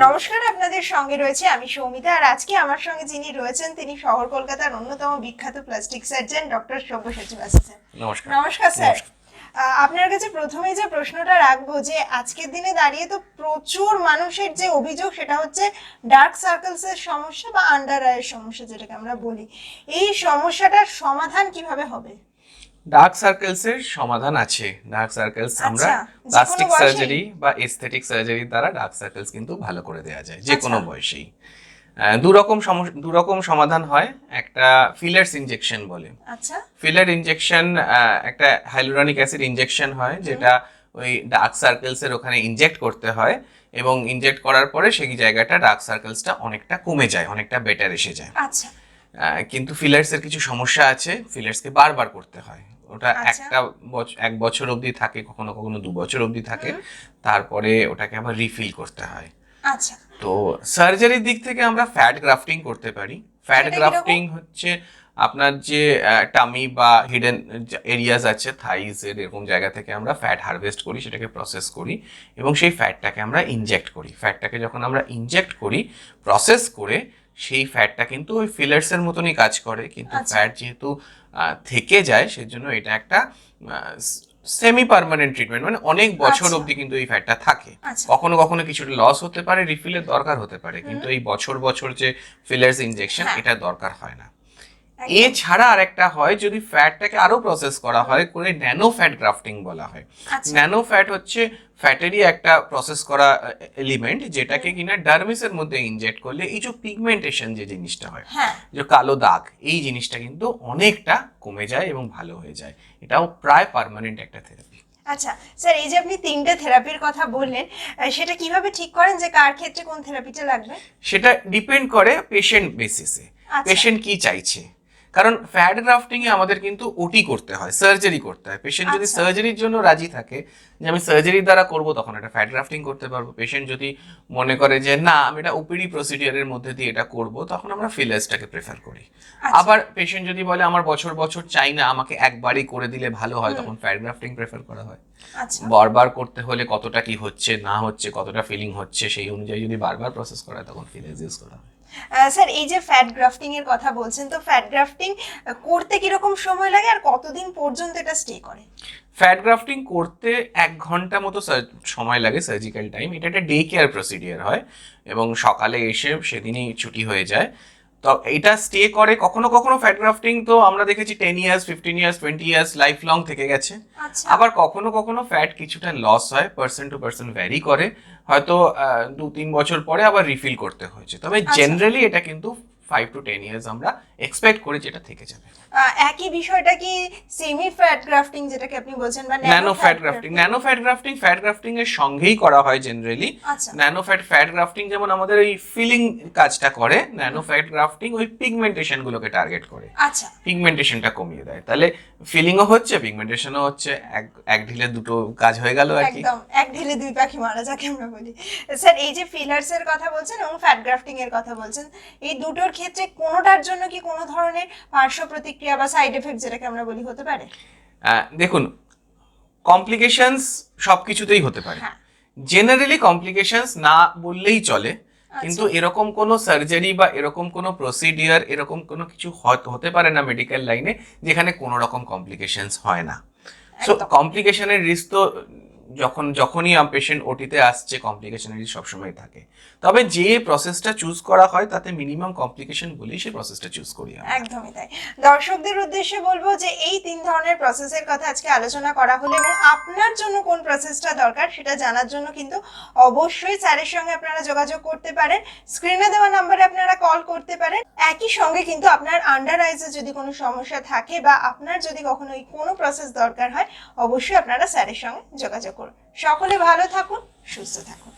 নমস্কার, আপনাদের সঙ্গে রয়েছে আমি সৌমিতা। আর আজকে আমার সঙ্গে যিনি রয়েছেন তিনি শহর কলকাতার অন্যতম বিখ্যাত plastic surgeon doctor Sabyasachi Basu sir. নমস্কার। নমস্কার স্যার। আপনার কাছে প্রথমেই যে প্রশ্নটা রাখবো যে আজকের দিনে দাঁড়িয়ে তো প্রচুর মানুষের যে অভিযোগ সেটা হচ্ছে ডার্ক সার্কেলসের সমস্যা বা আন্ডার আইয়ের সমস্যা, যেটাকে আমরা বলি। এই সমস্যাটার সমাধান কিভাবে হবে? ডার্ক সার্কেলস এর সমাধান আছে। ডার্ক সার্কেলস আমরা প্লাস্টিক সার্জারি বা এস্থেটিক সার্জারি দ্বারা ডার্ক সার্কেলস কিন্তু ভালো করে দেওয়া যায় যে কোনো বয়সেই। দু রকম সমাধান হয়। একটা ফিলার্স ইনজেকশন বলে। আচ্ছা। ফিলার ইনজেকশন একটা হাইলুরনিক অ্যাসিড ইনজেকশন হয়, যেটা ওই ডার্ক সার্কেলস এর ওখানে ইনজেক্ট করতে হয় এবং ইনজেক্ট করার পরে সেই জায়গাটা ডার্ক সার্কেলসটা অনেকটা কমে যায়, অনেকটা বেটার এসে যায়। আচ্ছা। কিন্তু ফিলার্স এর কিছু সমস্যা আছে। ফিলার্সকে বারবার করতে হয়। ওটা এক বছর অবধি থাকে, কখনো কখনো 2 বছর অবধি থাকে, তারপরে ওটাকে আবার রিফিল করতে হয়। আচ্ছা। তো সার্জারির দিক থেকে আমরা ফ্যাট গ্রাফটিং করতে পারি। ফ্যাট গ্রাফটিং হচ্ছে আপনার যে টামি বা হিডেন এরিয়াস আছে, থাইস এর এরকম জায়গা থেকে আমরা ফ্যাট হারভেস্ট করি, সেটাকে প্রসেস করি এবং সেই ফ্যাটটাকে আমরা ইনজেক্ট করি। ফ্যাটটাকে যখন আমরা ইনজেক্ট করি প্রসেস করে, সেই ফ্যাটটা কিন্তু ওই ফিলার্সের মতনই কাজ করে, কিন্তু ফ্যাট যেহেতু থেকে যায় সেজন্য এটা একটা সেমি পার্মানেন্ট ট্রিটমেন্ট, মানে অনেক বছর অবধি কিন্তু এই ফ্যাটটা থাকে। কখনো কখনো কিছুটা লস হতে পারে, রিফিলের দরকার হতে পারে, কিন্তু এই বছর বছর যে ফিলার্স ইনজেকশন এটা দরকার হয় না। এছাড়া আরেকটা হয়, যদি ফ্যাটটাকে আরো প্রসেস করা হয় করে ন্যানো ফ্যাট গ্রাফটিং বলা হয়। ন্যানো ফ্যাট হচ্ছে ফ্যাটেরই একটা প্রসেস করা এলিমেন্ট, যেটাকে কিনা ডার্মিসের মধ্যে ইনজেক্ট করলে এই যে পিগমেন্টেশন যে জিনিসটা হয়, যে কালো দাগ, এই জিনিসটা কিন্তু অনেকটা কমে যায় এবং ভালো হয়ে যায়। এটাও প্রায় পার্মানেন্ট একটা থেরাপি। আচ্ছা স্যার, এই যে আপনি 3টে থেরাপির কথা বললেন, সেটা কিভাবে ঠিক করেন যে কার ক্ষেত্রে কোন থেরাপিটা লাগবে? সেটা ডিপেন্ড করে পেশেন্ট বেসিসে, পেশেন্ট কি চাইছে। কারণ ফ্যাট গ্রাফটিং এ আমাদের কিন্তু ওটি করতে হয়, সার্জারি করতে হয়। পেশেন্ট যদি সার্জারির জন্য রাজি থাকে যে আমি সার্জারির দ্বারা করব, তখন এটা ফ্যাট গ্রাফটিং করতে পারবো। পেশেন্ট যদি মনে করে যে না আমি এটা ওপিডি প্রসিডিওরের মধ্যে দিয়ে এটা করব, তখন আমরা ফিলার্সটাকে প্রেফার করি। আবার পেশেন্ট যদি বলে আমার বছর বছর চাই না, আমাকে একবারই করে দিলে ভালো হয়, তখন ফ্যাট গ্রাফটিং প্রেফার করা হয়। বারবার করতে হলে কতটা কি হচ্ছে না হচ্ছে, কতটা ফিলিং হচ্ছে, সেই অনুযায়ী যদি বারবার প্রসেস করা হয় তখন ফিলার্স ইউজ করা হয়। স্যার, এই যে ফ্যাট গ্রাফটিং এর কথা বলছেন, তো ফ্যাট গ্রাফটিং করতে কিরকম সময় লাগে আর কতদিন পর্যন্ত এটা স্টে করে? ফ্যাট গ্রাফটিং করতে 1 ঘন্টা মতো সময় লাগে, সার্জিক্যাল টাইম। এটা একটা ডে কেয়ার প্রসিডিওর হয় এবং সকালে এসে সেদিনই ছুটি হয়ে যায়। তো এটা স্টে করে। কখনো কখনো ফ্যাট গ্রাফটিং তো আমরা দেখেছি 10 years, 15 years, 20 years life long থেকে গেছে। আবার কখনো কখনো ফ্যাট কিছুটা লস হয়, পার্সন টু পার্সন ভ্যারি করে, হয়তো 2-3 বছর পরে আবার রিফিল করতে হয়েছে। তবে জেনারেলি এটা কিন্তু 5 to 10 ইয়ার্স আমরা এক্সপেক্ট করি যেটা থেকে যাবে। একই বিষয়টা কি সেমি ফ্যাট গ্রাফটিং যেটাকে আপনি বলছেন বা nano fat grafting? Nano fat grafting fat grafting এর সঙ্গেই করা হয় জেনারেলি। ন্যানো ফ্যাট গ্রাফটিং যেমন আমাদের এই ফিলিং কাজটা করে, ন্যানো ফ্যাট গ্রাফটিং ওই পিগমেন্টেশন গুলোকে টার্গেট করে। আচ্ছা, পিগমেন্টেশনটা কমিয়ে দেয়, তাহলে ফিলিংও হচ্ছে, পিগমেন্টেশনও হচ্ছে। এক ঢিলে দুটো কাজ হয়ে গেল আর কি। একদম এক ঢিলে দুই পাখি মারা, যাকে আমরা বলি। স্যার, এই যে ফিলার্স এর কথা বলছেন এবং ফ্যাট গ্রাফটিং এর কথা বলছেন, এই দুটোর ক্ষেত্রে কোনোটার জন্য কি কোনো ধরনের পার্শ্ব প্রতিক্রিয়া বা সাইড এফেক্ট যেটাকে আমরা বলি হতে পারে? দেখুন, কমপ্লিকেশনস সবকিছুতেই হতে পারে। জেনারেলি কমপ্লিকেশনস না বললেই চলে, কিন্তু এরকম কোনো সার্জারি বা এরকম কোনো প্রসিডিওর, এরকম কোনো কিছু হতে পারে না মেডিকেল লাইনে যেখানে কোনো রকম কমপ্লিকেশনস হয় না। সো কমপ্লিকেশনের রিস্ক তো যখনই পেশেন্ট ওটিতে আসছে, কমপ্লিকেশনের রিস্ক সবসময় থাকে। তবে যে প্রসেসটা চুজ করা হয় তাতে মিনিমাম কমপ্লিকেশন বলেই সেই প্রসেসটা চুজ করি। একদমই তাই। দর্শকদের উদ্দেশ্যে বলবো যে এই 3 ধরনের প্রসেসের কথা আজকে আলোচনা করা হলো এবং আপনার জন্য কোন প্রসেসটা দরকার সেটা জানার জন্য কিন্তু অবশ্যই স্যারের সঙ্গে আপনারা যোগাযোগ করতে পারেন। স্ক্রিনে দেওয়া নম্বরে আপনারা কল করতে পারেন। একই সঙ্গে কিন্তু আপনার আন্ডার আইজে যদি কোনো সমস্যা থাকে বা আপনার যদি কখনো কোনো প্রসেস দরকার হয়, অবশ্যই আপনারা স্যারের সঙ্গে যোগাযোগ করুন। সকলে ভালো থাকুন, সুস্থ থাকুন।